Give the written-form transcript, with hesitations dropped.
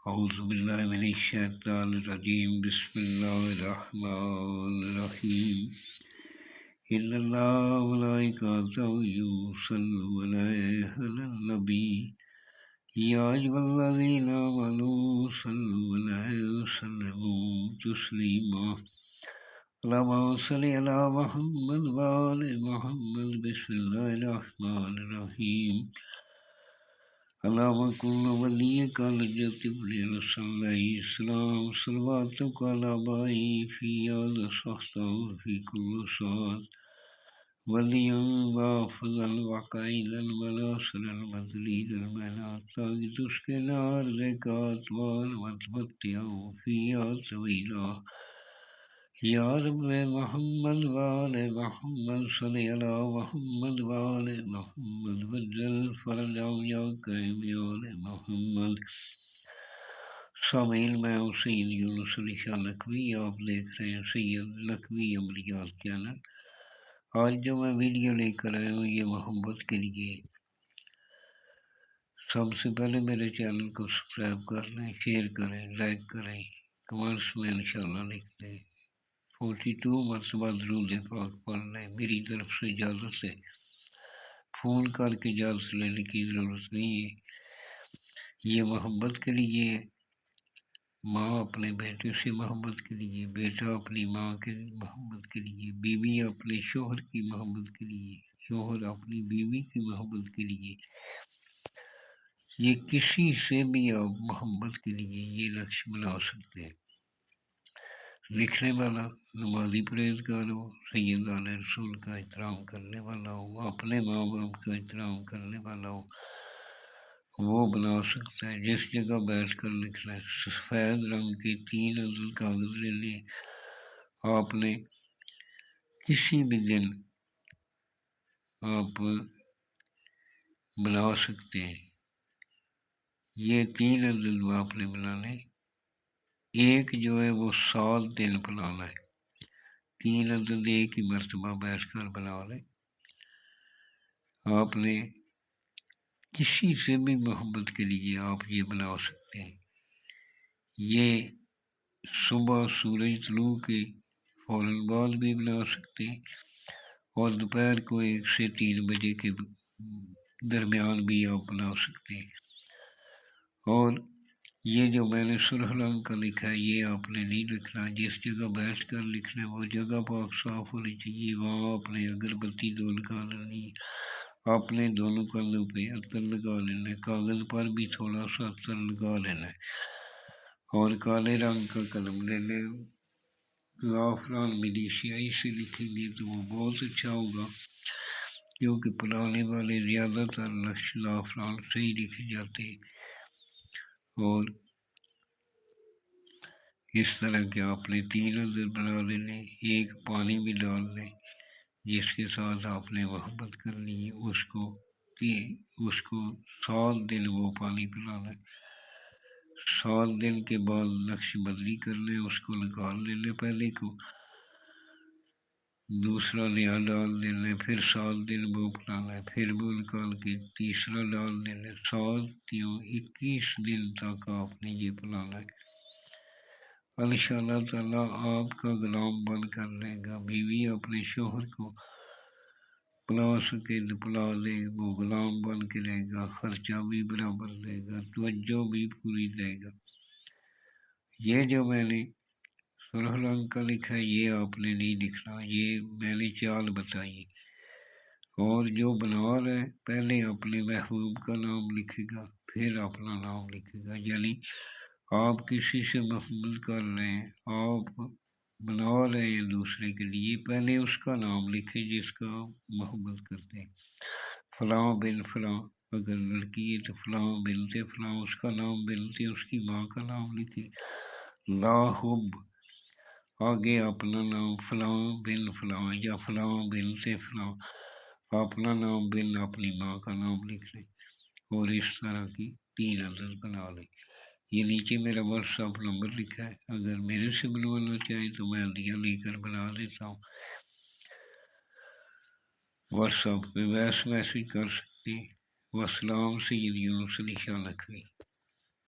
اعوذ باللہ من الشیطان الرجیم بسم اللہ الرحمن الرحیم ان اللہ وملائکتہ یصلون علی النبی یا ایھا الذین آمنوا صلوا علیہ وسلموا تسلیما اللہم صل علی محمد وآل محمد بسم اللہ الرحمن الرحیم اللہم کن ولیک الحجۃ ابن الحسن علیہ السلام صلواتک علی آبائہ فی هذا الشخص فی کل ساعۃ ولیا وحافظا وقائدا وناصرا مدلیلا المنات تاکہ اس کے نار زکات وال وتمتع فیہا طویلا یا رب محمد وآل محمد صلی علی محمد وآل محمد وجل فرجهم یا کریم یا آل محمد۔ سامعین، میں ہوں سید یونس علی شاہ لکھوی، آپ دیکھ رہے ہیں سید لکھوی عملیات چینل۔ آج جو میں ویڈیو لے کر آیا ہوں یہ محبت کے لیے۔ سب سے پہلے میرے چینل کو سبسکرائب کر لیں، شیئر کریں، لائک کریں، کمنٹس میں انشاءاللہ لکھ دیں۔ 42 مرتبہ درود پاک پڑھ لیں۔ میری طرف سے اجازت ہے، فون کر کے اجازت لینے کی ضرورت نہیں ہے۔ یہ محبت کے لیے، ماں اپنے بیٹے سے محبت کے لیے، بیٹا اپنی ماں کے محبت کے لیے، بیوی اپنے شوہر کی محبت کے لیے، شوہر اپنی بیوی کی محبت کے لیے، یہ کسی سے بھی آپ محبت کے لیے یہ نقش بنا سکتے ہیں۔ لکھنے والا نمازی پرہیزگار ہو، سیدان رسول کا احترام کرنے والا ہو، اپنے ماں باپ کا احترام کرنے والا ہو، وہ بنا سکتا ہے۔ جس جگہ بیٹھ کر لکھنا ہے، سفید رنگ کے 3 عدد کاغذ لے لیں۔ آپ نے کسی بھی دن آپ بنا سکتے ہیں۔ یہ 3 عدد آپ نے بنانے، ایک جو ہے وہ 7 دن بنانا ہے۔ 3 عدد ایک ہی مرتبہ بیٹھ کر بنا لیں۔ آپ نے کسی سے بھی محبت کے لیے آپ یہ بنا سکتے ہیں۔ یہ صبح سورج طلوع کے فوراً بعد بھی بنا سکتے ہیں، اور دوپہر کو 1 سے 3 بجے کے درمیان بھی آپ بنا سکتے ہیں۔ اور یہ جو میں نے سرخ رنگ کا لکھا ہے یہ آپ نے نہیں لکھنا، جس جگہ بیٹھ کر لکھنا ہے وہ جگہ پاک صاف ہونی چاہیے۔ وہاں اپنے اگربتی 2 لگا لینی، اپنے دونوں کندھوں پہ عطر لگا لینا ہے، کاغذ پر بھی تھوڑا سا عطر لگا لینا ہے، اور کالے رنگ کا قلم لے لیں۔ زعفران ملی سیاہی سے لکھیں گے تو وہ بہت اچھا ہوگا، کیونکہ پرانے والے زیادہ تر نقش زعفران سے ہی لکھے جاتے ہیں۔ اور اس طرح کے آپ نے 3 عدد بنا لینے، ایک پانی بھی ڈال لیں جس کے ساتھ آپ نے محبت کرنی ہے، اس کو 7 دن وہ پانی پلانا ہے۔ 7 دن کے بعد نقش بدلی کر لیں، اس کو نکال لیں، پہلے کو دوسرا نیا ڈال دینا، پھر 7 دن وہ پلانا ہے، پھر وہ نکال کے تیسرا ڈال دینا، 7 یا 21 دن تک آپ نے یہ پلانا ہے۔ انشاءاللہ تعالیٰ آپ کا غلام بن کر رہے گا۔ بیوی اپنے شوہر کو پلا سکے تو پلا دے، وہ غلام بن کے رہے گا، خرچہ بھی برابر دے گا، توجہ بھی پوری دے گا۔ یہ جو میں نے سرخ رنگ کا لکھا ہے یہ آپ نے نہیں لکھنا، یہ میں نے چال بتائی۔ اور جو بنا رہا ہے پہلے اپنے محبوب کا نام لکھے گا، پھر اپنا نام لکھے گا، یعنی آپ کسی سے محبت کر رہے ہیں، آپ بنا رہے ہیں دوسرے کے لیے، پہلے اس کا نام لکھیں جس کا آپ محبت کرتے ہیں۔ فلاں بن فلاں، اگر لڑکی ہے تو فلاں بنت فلاں، اس کا نام بنت اس کی ماں کا نام لکھیں۔ لا حب، آگے اپنا نام فلاں بن فلاں یا فلاں بنت فلاں، اپنا نام بن اپنی ماں کا نام لکھ لیں، اور اس طرح کی 3 عدد بنا لیں۔ یہ نیچے میرا واٹس ایپ نمبر لکھا ہے، اگر میرے سے بنوانا چاہیں تو میں عدیہ لے کر بنا دیتا ہوں۔ واٹس ایپ پہ وائس میسج کر سکتے ہیں۔ والسلام، سید یونس علی شاہ لکھوی۔